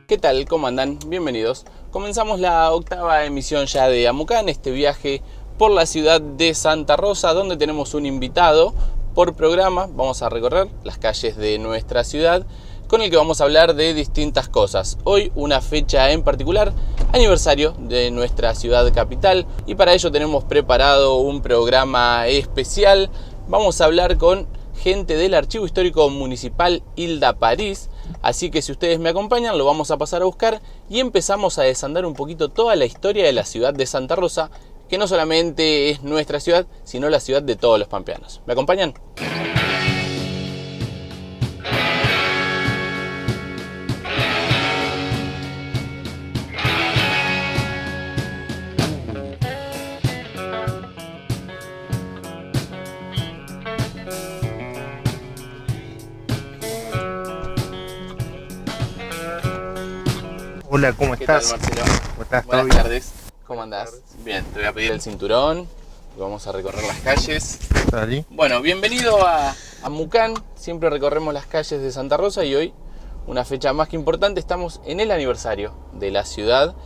¿Qué tal? ¿Cómo andan? Bienvenidos. Comenzamos la octava emisión ya de Amucán, este viaje por la ciudad de Santa Rosa, donde tenemos un invitado por programa. Vamos a recorrer las calles de nuestra ciudad, con el que vamos a hablar de distintas cosas. Hoy una fecha en particular, aniversario de nuestra ciudad capital, y para ello tenemos preparado un programa especial. Vamos a hablar con gente del Archivo Histórico Municipal Hilda París, así que si ustedes me acompañan lo vamos a pasar a buscar y empezamos a desandar un poquito toda la historia de la ciudad de Santa Rosa, que no solamente es nuestra ciudad, sino la ciudad de todos los pampeanos. ¿Me acompañan? Hola, ¿cómo estás? ¿Qué tal, Marcelo? ¿Cómo estás? Buenas tardes. ¿Cómo andás? Bien, te voy a pedir el cinturón y vamos a recorrer las calles. ¿Dale? Bueno, bienvenido a Amucán. Siempre recorremos las calles de Santa Rosa y hoy, una fecha más que importante, estamos en el aniversario de la ciudad.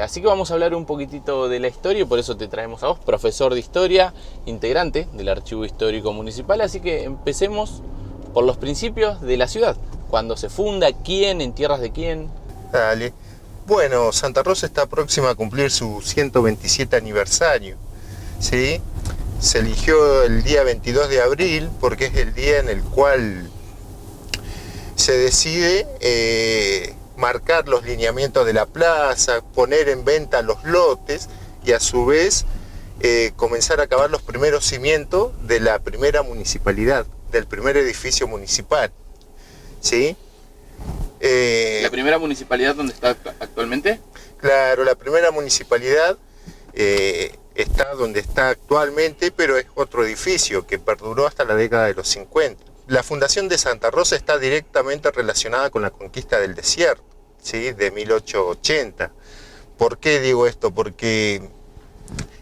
Así que vamos a hablar un poquitito de la historia y por eso te traemos a vos, profesor de historia, integrante del Archivo Histórico Municipal. Así que empecemos por los principios de la ciudad. Cuándo se funda, quién, en tierras de quién. Dale. Bueno, Santa Rosa está próxima a cumplir su 127 aniversario, ¿sí? Se eligió el día 22 de abril porque es el día en el cual se decide marcar los lineamientos de la plaza, poner en venta los lotes y a su vez comenzar a cavar los primeros cimientos de la primera municipalidad, del primer edificio municipal, ¿sí? ¿La primera municipalidad donde está actualmente? Claro, la primera municipalidad está donde está actualmente, pero es otro edificio que perduró hasta la década de los 50. La fundación de Santa Rosa está directamente relacionada con la conquista del desierto, ¿sí? De 1880. ¿Por qué digo esto? Porque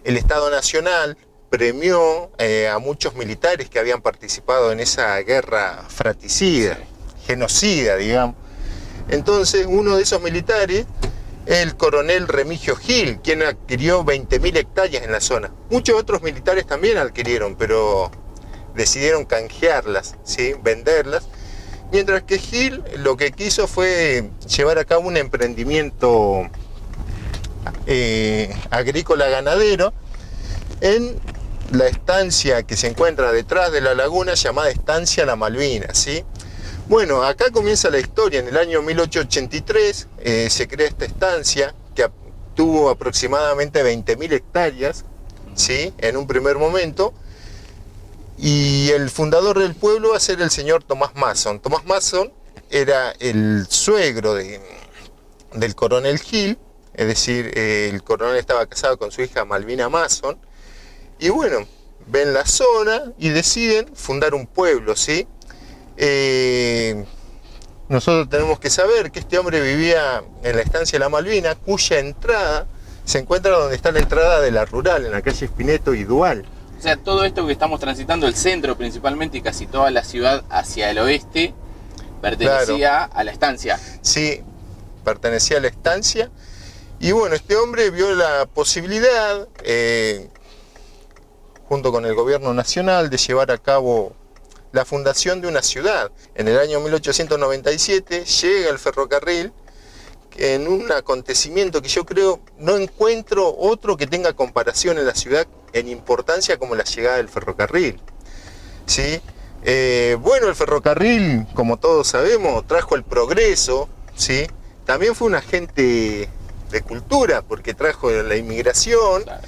el Estado Nacional premió a muchos militares que habían participado en esa guerra fratricida, genocida, digamos. Entonces, uno de esos militares, el coronel Remigio Gil, quien adquirió 20.000 hectáreas en la zona. Muchos otros militares también adquirieron, pero decidieron canjearlas, ¿sí? Venderlas. Mientras que Gil lo que quiso fue llevar a cabo un emprendimiento agrícola ganadero en la estancia que se encuentra detrás de la laguna llamada Estancia La Malvina, ¿sí? Bueno, acá comienza la historia. En el año 1883 se crea esta estancia que tuvo aproximadamente 20.000 hectáreas, ¿sí? En un primer momento. Y el fundador del pueblo va a ser el señor Tomás Mason. Tomás Mason era el suegro del coronel Gil, es decir, el coronel estaba casado con su hija Malvina Mason. Y bueno, ven la zona y deciden fundar un pueblo, ¿sí? Nosotros tenemos que saber que este hombre vivía en la estancia de La Malvina, cuya entrada se encuentra donde está la entrada de la rural, en la calle Espineto y Dual. O sea, todo esto que estamos transitando, el centro principalmente y casi toda la ciudad hacia el oeste, pertenecía a la estancia. Sí, pertenecía a la estancia. Y bueno, este hombre vio la posibilidad, junto con el gobierno nacional, de llevar a cabo la fundación de una ciudad. En el año 1897 llega el ferrocarril en un acontecimiento que yo creo no encuentro otro que tenga comparación en la ciudad en importancia como la llegada del ferrocarril, ¿sí? Bueno, el ferrocarril, como todos sabemos, trajo el progreso, ¿sí? También fue un agente de cultura porque trajo la inmigración. Claro.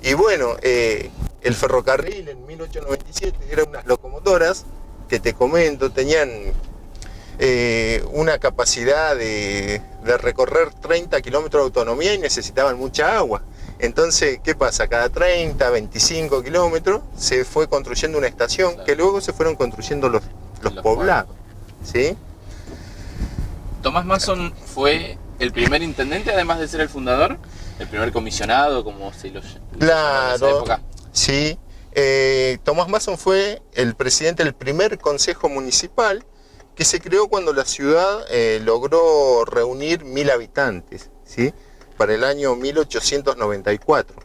Y bueno, el ferrocarril en 1897 eran unas locomotoras que te comento, tenían una capacidad de recorrer 30 kilómetros de autonomía y necesitaban mucha agua. Entonces, ¿qué pasa? Cada 30, 25 kilómetros se fue construyendo una estación, claro, que luego se fueron construyendo los poblados, ¿sí? Tomás Mason fue el primer intendente, además de ser el fundador, el primer comisionado, como se lo llamaba en esa época. Sí. Tomás Mason fue el presidente del primer consejo municipal que se creó cuando la ciudad logró reunir 1000 habitantes, ¿sí? Para el año 1894.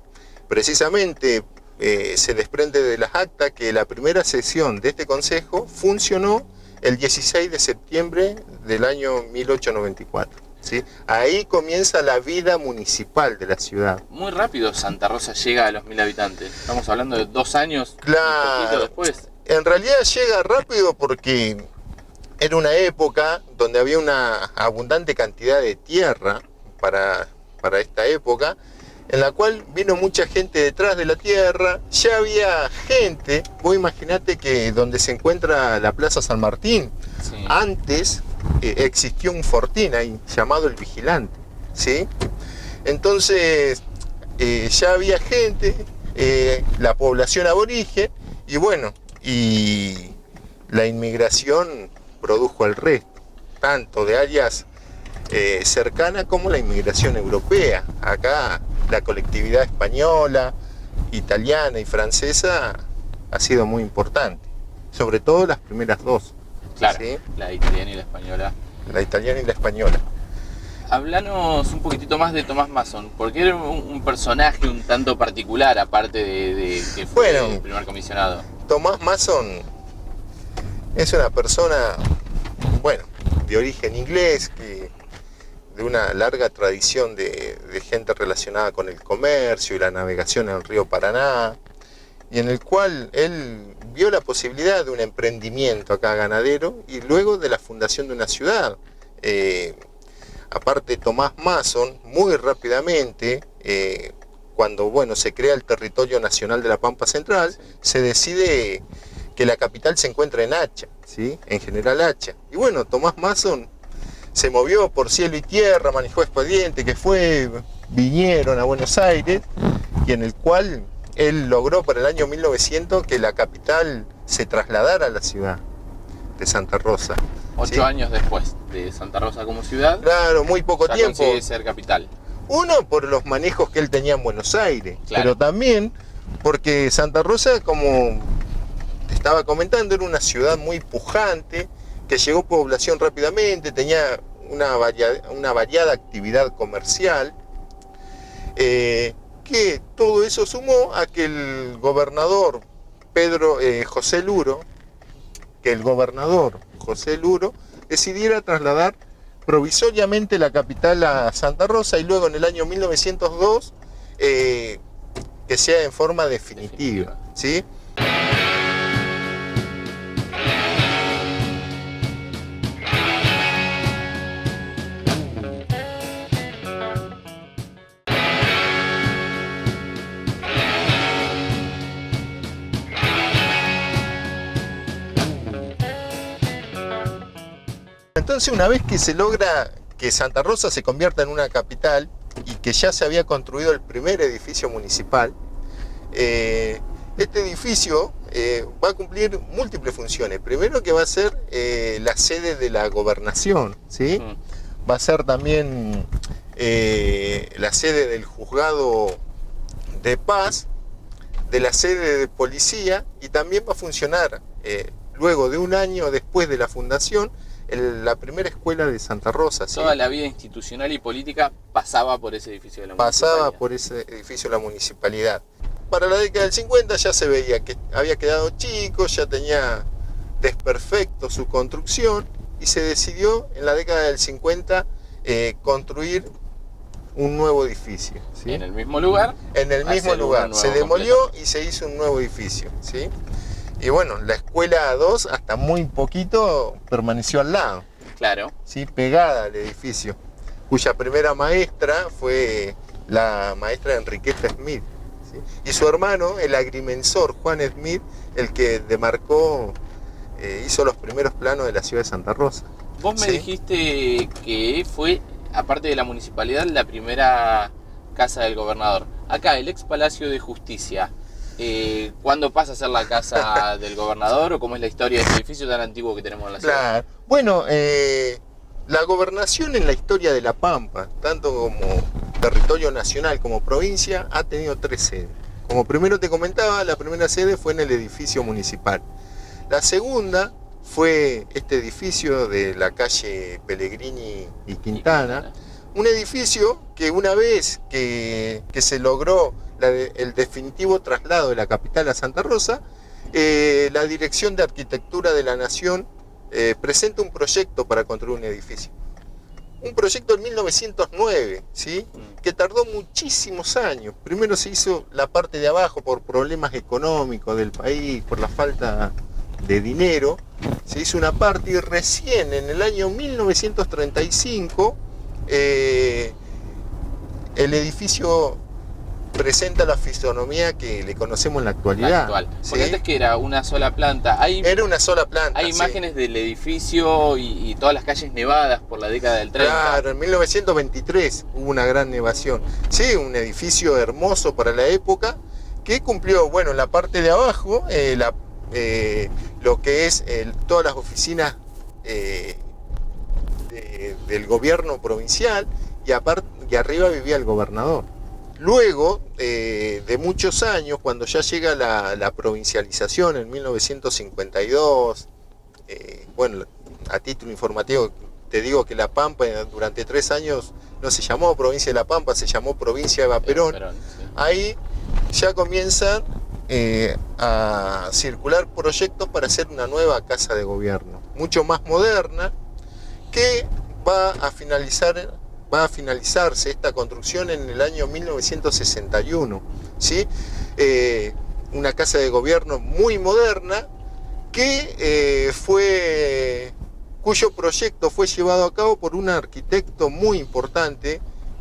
Precisamente se desprende de las actas que la primera sesión de este consejo funcionó el 16 de septiembre del año 1894. ¿Sí? Ahí comienza la vida municipal de la ciudad. Muy rápido Santa Rosa llega a los 1000 habitantes. Estamos hablando de 2 años y Claro. poquito después. En realidad llega rápido porque era una época donde había una abundante cantidad de tierra para esta época, en la cual vino mucha gente detrás de la tierra. Ya había gente, vos imaginate que donde se encuentra la Plaza San Martín, Sí. antes existió un fortín ahí llamado El Vigilante, ¿sí? Entonces ya había gente, la población aborigen, y bueno, y la inmigración produjo el resto, tanto de áreas cercanas como la inmigración europea. Acá la colectividad española, italiana y francesa ha sido muy importante, sobre todo las primeras dos. Claro, ¿Sí? la italiana y la española. La italiana y la española. Hablanos un poquitito más de Tomás Masson, porque era un personaje un tanto particular, aparte de que fue Bueno. el primer comisionado. Tomás Masson es una persona, bueno, de origen inglés, de una larga tradición de gente relacionada con el comercio y la navegación en el río Paraná, y en el cual él vio la posibilidad de un emprendimiento acá ganadero y luego de la fundación de una ciudad. Aparte, Tomás Masson, muy rápidamente, cuando se crea el territorio nacional de la Pampa Central, se decide que la capital se encuentra en Hacha, ¿sí? En General Hacha. Y bueno, Tomás Masson se movió por cielo y tierra, manejó expediente, vinieron a Buenos Aires, y en el cual él logró para el año 1900 que la capital se trasladara a la ciudad de Santa Rosa. 8 ¿sí? años después de Santa Rosa como ciudad, Claro, muy poco ya tiempo. consigue ser capital. Uno, por los manejos que él tenía en Buenos Aires, Claro. pero también porque Santa Rosa, como te estaba comentando, era una ciudad muy pujante, que llegó población rápidamente, tenía una variada actividad comercial, que todo eso sumó a que el gobernador José Luro decidiera trasladar provisoriamente la capital a Santa Rosa, y luego en el año 1902 que sea en forma definitiva, ¿sí? Entonces, una vez que se logra que Santa Rosa se convierta en una capital y que ya se había construido el primer edificio municipal, este edificio va a cumplir múltiples funciones. Primero, que va a ser la sede de la gobernación, ¿sí? Va a ser también la sede del juzgado de paz, de la sede de policía, y también va a funcionar, luego de un año después de la fundación, la primera escuela de Santa Rosa. ¿Sí? Toda la vida institucional y política pasaba por ese edificio de la Pasaba municipalidad. por ese edificio de la municipalidad. Para la década del 50 ya se veía que había quedado chico, ya tenía desperfecto su construcción, y se decidió en la década del 50 construir un nuevo edificio, ¿sí? En el mismo lugar. En el mismo hacer uno lugar. nuevo Se demolió completo. y se hizo un nuevo edificio, ¿sí? Y bueno, la escuela 2 hasta muy poquito permaneció al lado, Claro. ¿sí? Pegada al edificio, cuya primera maestra fue la maestra Enriqueta Smith, ¿sí? Y su hermano, el agrimensor Juan Smith, el que demarcó, hizo los primeros planos de la ciudad de Santa Rosa. Vos me ¿Sí? dijiste que fue, aparte de la municipalidad, la primera casa del gobernador. Acá, el ex Palacio de Justicia, ¿cuándo pasa a ser la casa del gobernador, o cómo es la historia de este edificio tan antiguo que tenemos en la ciudad? Claro. Bueno, la gobernación en la historia de La Pampa, tanto como territorio nacional como provincia, ha tenido 3 sedes. Como primero te comentaba, la primera sede fue en el edificio municipal. La segunda fue este edificio de la calle Pellegrini y Quintana, un edificio que una vez que se logró el definitivo traslado de la capital a Santa Rosa, la Dirección de Arquitectura de la Nación presenta un proyecto para construir un edificio. Un proyecto en 1909, ¿sí? Que tardó muchísimos años. Primero se hizo la parte de abajo por problemas económicos del país, por la falta de dinero. Se hizo una parte y recién en el año 1935 el edificio presenta la fisonomía que le conocemos en la actualidad. La actual. ¿Sí? Porque antes que era una sola planta. Era una sola planta. Hay imágenes del edificio y todas las calles nevadas por la década del 30. Claro, en 1923 hubo una gran nevación. Sí, un edificio hermoso para la época que cumplió, bueno, en la parte de abajo, lo que es todas las oficinas del gobierno provincial y arriba vivía el gobernador. Luego de muchos años, cuando ya llega la provincialización en 1952, bueno, a título informativo te digo que La Pampa durante 3 años no se llamó Provincia de La Pampa, se llamó Provincia de Eva Perón. Sí. Ahí ya comienzan a circular proyectos para hacer una nueva casa de gobierno, mucho más moderna, que va a finalizarse esta construcción en el año 1961, ¿sí? Una casa de gobierno muy moderna cuyo proyecto fue llevado a cabo por un arquitecto muy importante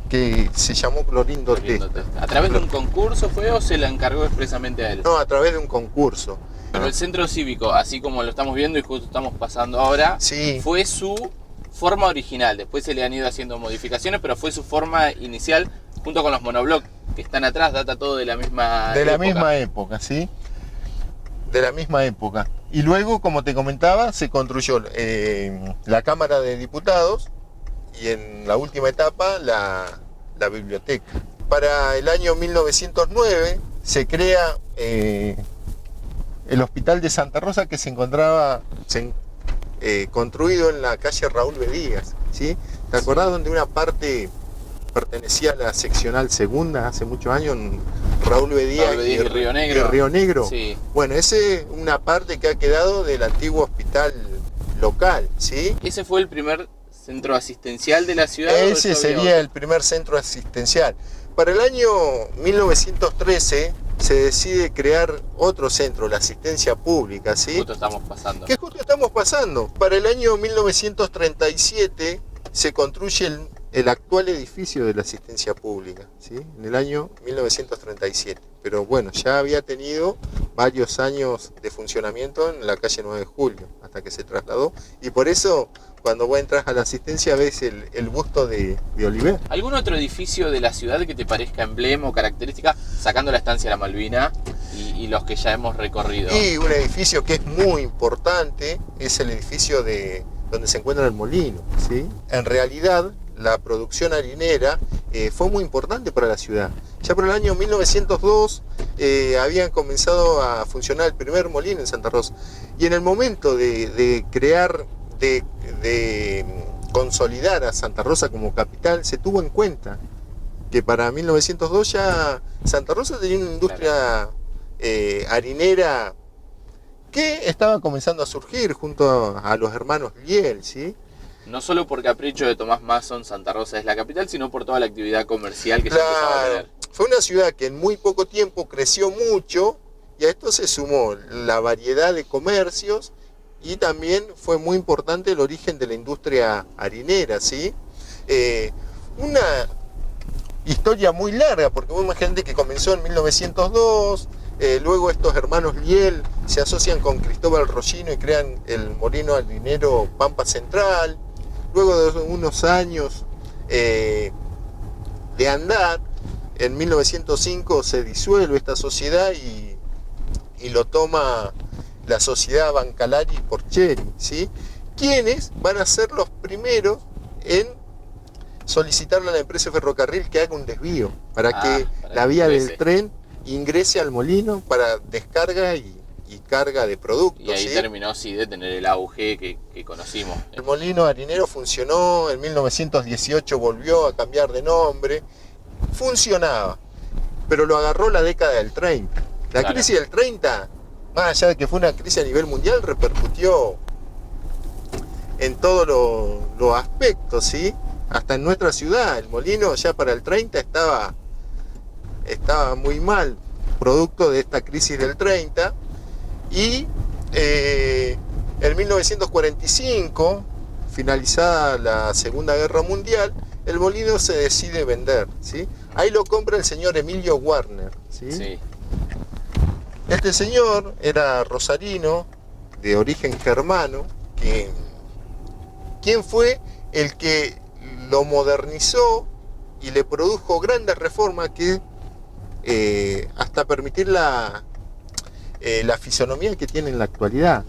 que se llamó Clorindo Testa. ¿A través de un concurso fue o se la encargó expresamente a él? No, a través de un concurso. Pero el centro cívico, así como lo estamos viendo y justo estamos pasando ahora, sí, fue su forma original. Después se le han ido haciendo modificaciones, pero fue su forma inicial junto con los monoblocks que están atrás, data todo de la misma época. La misma época, ¿sí? De la misma época. Y luego, como te comentaba, se construyó la Cámara de Diputados y en la última etapa la biblioteca. Para el año 1909 se crea el Hospital de Santa Rosa, que se encontraba construido en la calle Raúl Bedías, ¿sí? ¿Te acordás donde una parte pertenecía a la seccional segunda hace muchos años, en Raúl Bedías y Río Negro? Y Río Negro. Sí. Bueno, esa es una parte que ha quedado del antiguo hospital local, ¿sí? ¿Ese fue el primer centro asistencial de la ciudad? Ese sería el primer centro asistencial. Para el año 1913 se decide crear otro centro, la asistencia pública, ¿sí? Justo estamos pasando. Que justo estamos pasando. Para el año 1937 se construye el actual edificio de la asistencia pública, ¿sí? En el año 1937. Pero bueno, ya había tenido varios años de funcionamiento en la calle 9 de Julio, hasta que se trasladó. Y por eso, cuando vos entras a la asistencia, ves el busto de Oliver. ¿Algún otro edificio de la ciudad que te parezca emblema o característica, sacando la estancia La Malvina y los que ya hemos recorrido? Y un edificio que es muy importante es el edificio donde se encuentra el molino, ¿sí? En realidad, la producción harinera fue muy importante para la ciudad. Ya por el año 1902 habían comenzado a funcionar el primer molino en Santa Rosa. Y en el momento de crear, de consolidar a Santa Rosa como capital, se tuvo en cuenta que para 1902 ya Santa Rosa tenía una industria harinera que estaba comenzando a surgir junto a los hermanos Liel, ¿sí? No solo por capricho de Tomás Mason, Santa Rosa es la capital, sino por toda la actividad comercial que se empezaba a tener. Fue una ciudad que en muy poco tiempo creció mucho y a esto se sumó la variedad de comercios y también fue muy importante el origen de la industria harinera, ¿sí? Una historia muy larga, porque vos imaginate que comenzó en 1902, luego estos hermanos Liel se asocian con Cristóbal Rollino y crean el molino harinero Pampa Central. Luego de unos años de andar, en 1905 se disuelve esta sociedad y lo toma la sociedad Bancalari y Porcheri, ¿sí? Quienes van a ser los primeros en solicitarle a la empresa ferrocarril que haga un desvío para que la vía del tren ingrese al molino para descarga y y carga de productos. Y ahí ¿sí? terminó, sí, de tener el auge que conocimos. El molino harinero funcionó, en 1918 volvió a cambiar de nombre, funcionaba, pero lo agarró la década del 30. La Claro. crisis del 30, más allá de que fue una crisis a nivel mundial, repercutió en todos los aspectos, ¿sí? Hasta en nuestra ciudad, el molino ya para el 30 estaba muy mal, producto de esta crisis del 30, y en 1945, finalizada la Segunda Guerra Mundial, el molino se decide vender, ¿sí? Ahí lo compra el señor Emilio Warner, ¿sí? Sí. Este señor era rosarino, de origen germano, quien fue el que lo modernizó y le produjo grandes reformas que hasta permitir la fisonomía que tiene en la actualidad.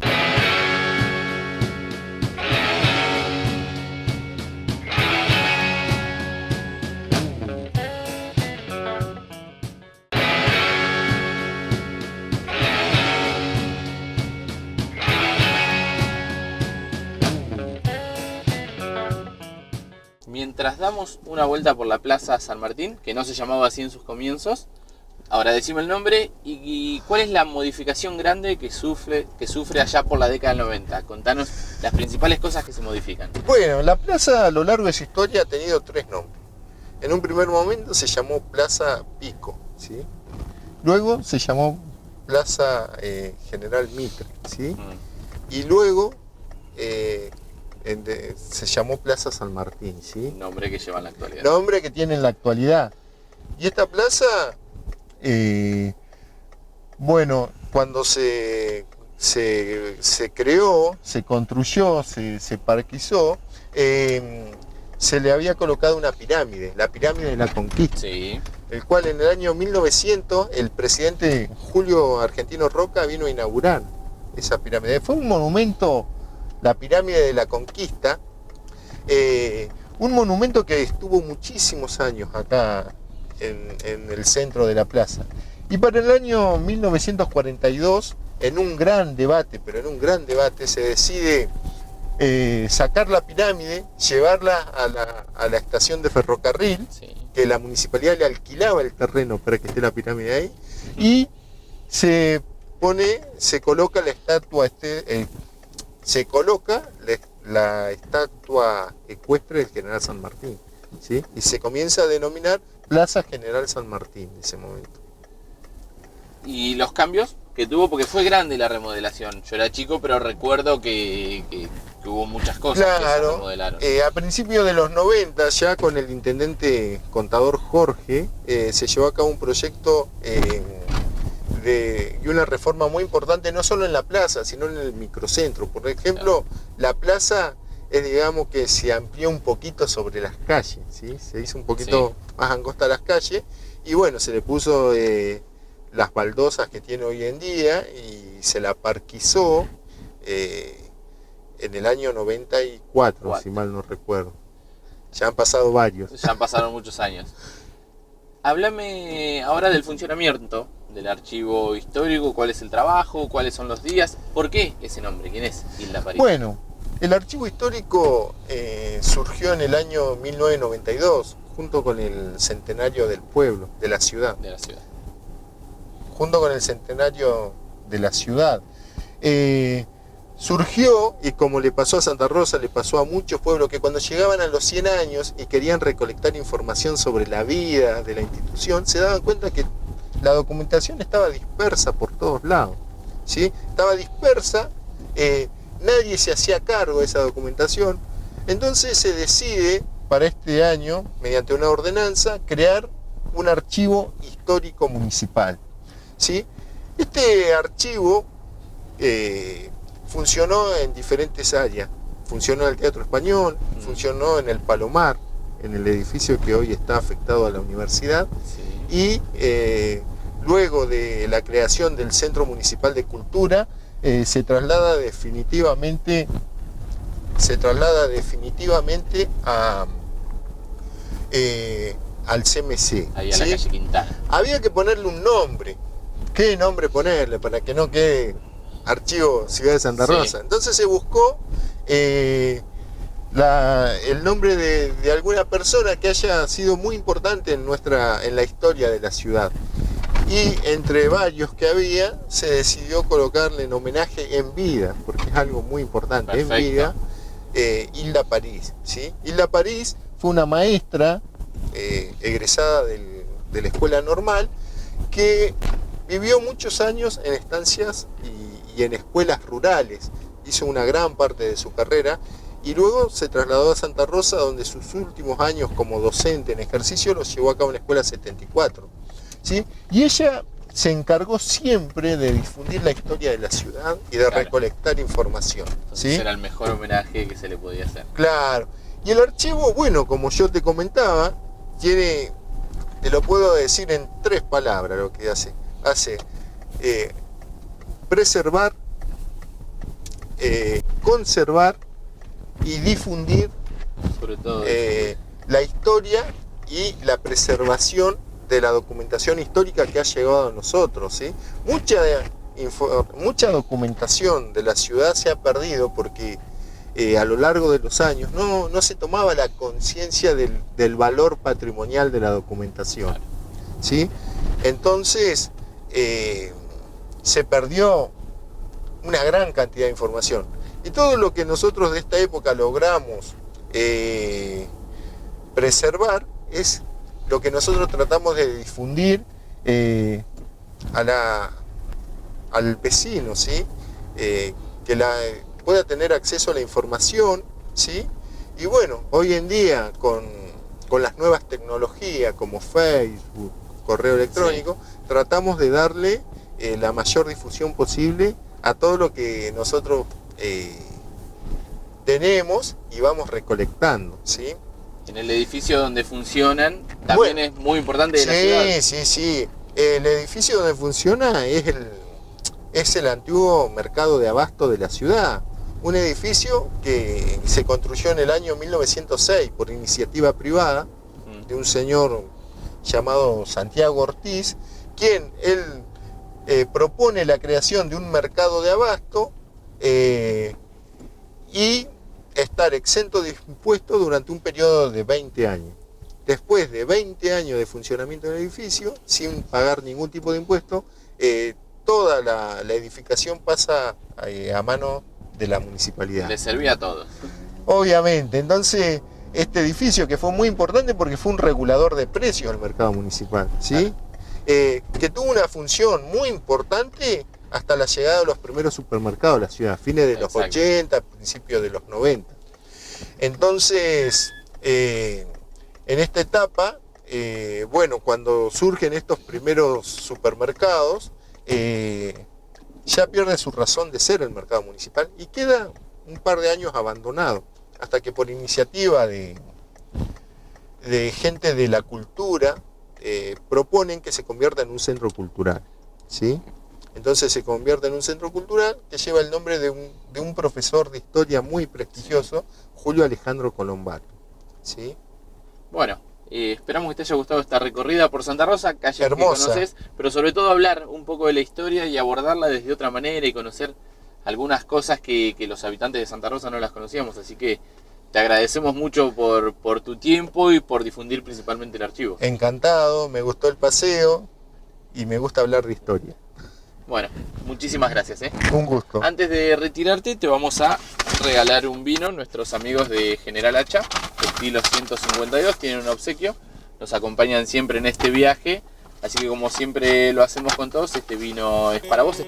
Mientras damos una vuelta por la Plaza San Martín, que no se llamaba así en sus comienzos, ahora decime el nombre y cuál es la modificación grande que sufre allá por la década del 90. Contanos las principales cosas que se modifican. Bueno, la plaza a lo largo de su historia ha tenido tres nombres. En un primer momento se llamó Plaza Pico, ¿sí? Luego se llamó Plaza General Mitre, ¿sí? Y luego se llamó Plaza San Martín, ¿sí? Nombre que lleva en la actualidad. Nombre que tiene en la actualidad. Y esta plaza, bueno, cuando se creó, se construyó, se parquizó, se le había colocado una pirámide, la pirámide de la Conquista, Sí. el cual en el año 1900 el presidente Julio Argentino Roca vino a inaugurar esa pirámide. Fue un monumento, la pirámide de la Conquista, un monumento que estuvo muchísimos años acá en el centro de la plaza. Y para el año 1942, en un gran debate, se decide sacar la pirámide, llevarla a la estación de ferrocarril, Sí. que la municipalidad le alquilaba el terreno para que esté la pirámide ahí, y se coloca la estatua, la estatua ecuestre del General San Martín, ¿sí? Y se comienza a denominar Plaza General San Martín en ese momento. Y los cambios que tuvo, porque fue grande la remodelación. Yo era chico, pero recuerdo que hubo muchas cosas que se Claro, remodelaron. a principios de los 90, ya con el intendente contador Jorge, se llevó a cabo un proyecto y una reforma muy importante, no solo en la plaza, sino en el microcentro. Por ejemplo, la plaza digamos que se amplió un poquito sobre las calles, ¿sí? Se hizo un poquito más angosta las calles, y bueno, se le puso las baldosas que tiene hoy en día y se la parquizó en el año 94, si mal no recuerdo. Ya han pasado varios. Ya han pasado muchos años. Háblame ahora del funcionamiento del archivo histórico, cuál es el trabajo, cuáles son los días, ¿por qué ese nombre? ¿Quién es Hilda París? Bueno, el archivo histórico surgió en el año 1992, junto con el centenario del pueblo, de la ciudad. De la ciudad. Junto con el centenario de la ciudad. Surgió, y como le pasó a Santa Rosa, le pasó a muchos pueblos, que cuando llegaban a los 100 años y querían recolectar información sobre la vida de la institución, se daban cuenta que la documentación estaba dispersa por todos lados, ¿sí? Estaba dispersa, nadie se hacía cargo de esa documentación. Entonces se decide para este año, mediante una ordenanza, crear un archivo histórico municipal, ¿sí? Este archivo funcionó en diferentes áreas. Funcionó en el Teatro Español, funcionó en el Palomar, en el edificio que hoy está afectado a la universidad, y luego de la creación del Centro Municipal de Cultura, se traslada definitivamente al CMC. Ahí a la ¿sí? calle Quintana. Había que ponerle un nombre. ¿Qué nombre ponerle para que no quede Archivo Ciudad de Santa Rosa. Entonces se buscó el nombre de alguna persona que haya sido muy importante en la historia de la ciudad. Y entre varios que había, se decidió colocarle en homenaje en vida, porque es algo muy importante. Perfecto. En vida, Hilda París, ¿sí? Hilda París fue una maestra egresada de la escuela normal, que vivió muchos años en estancias y en escuelas rurales. Hizo una gran parte de su carrera y luego se trasladó a Santa Rosa, donde sus últimos años como docente en ejercicio los llevó a cabo en la escuela 74. ¿Sí? Y ella se encargó siempre de difundir la historia de la ciudad y de recolectar información. ¿Sí? Era el mejor homenaje que se le podía hacer. Claro. Y el archivo, bueno, como yo te comentaba, te lo puedo decir en 3 palabras lo que hace. Hace preservar, conservar y difundir, sobre todo, la historia y la preservación de la documentación histórica que ha llegado a nosotros, ¿sí? Mucha documentación de la ciudad se ha perdido porque a lo largo de los años no se tomaba la conciencia del valor patrimonial de la documentación, ¿sí? Entonces se perdió una gran cantidad de información. Y todo lo que nosotros de esta época logramos preservar es lo que nosotros tratamos de difundir al vecino, ¿sí? Que pueda tener acceso a la información, ¿sí? Y bueno, hoy en día con las nuevas tecnologías como Facebook, correo electrónico, tratamos de darle la mayor difusión posible a todo lo que nosotros tenemos y vamos recolectando, ¿sí? En el edificio donde funcionan también es muy importante de la ciudad. Sí. El edificio donde funciona es el antiguo mercado de abasto de la ciudad. Un edificio que se construyó en el año 1906 por iniciativa privada de un señor llamado Santiago Ortiz, quien él propone la creación de un mercado de abasto y estar exento de impuestos durante un periodo de 20 años. Después de 20 años de funcionamiento del edificio, sin pagar ningún tipo de impuesto, toda la edificación pasa a mano de la municipalidad. Le servía a todos. Obviamente, entonces este edificio que fue muy importante porque fue un regulador de precios del mercado municipal, ¿sí? Que tuvo una función muy importante hasta la llegada de los primeros supermercados a la ciudad, fines de los 80, principios de los 90. Entonces, en esta etapa, bueno, cuando surgen estos primeros supermercados, ya pierde su razón de ser el mercado municipal y queda un par de años abandonado, hasta que por iniciativa de gente de la cultura proponen que se convierta en un centro cultural, ¿sí? Entonces se convierte en un centro cultural que lleva el nombre de un profesor de historia muy prestigioso, Julio Alejandro Colombari, ¿sí? Bueno, esperamos que te haya gustado esta recorrida por Santa Rosa, calle hermosa, que conoces, pero sobre todo hablar un poco de la historia y abordarla desde otra manera y conocer algunas cosas que los habitantes de Santa Rosa no las conocíamos, así que te agradecemos mucho por tu tiempo y por difundir principalmente el archivo. Encantado, me gustó el paseo y me gusta hablar de historia. Bueno, muchísimas gracias. Un gusto. Antes de retirarte te vamos a regalar un vino. Nuestros amigos de General Hacha, estilo 152, tienen un obsequio. Nos acompañan siempre en este viaje. Así que como siempre lo hacemos con todos, este vino es para vos.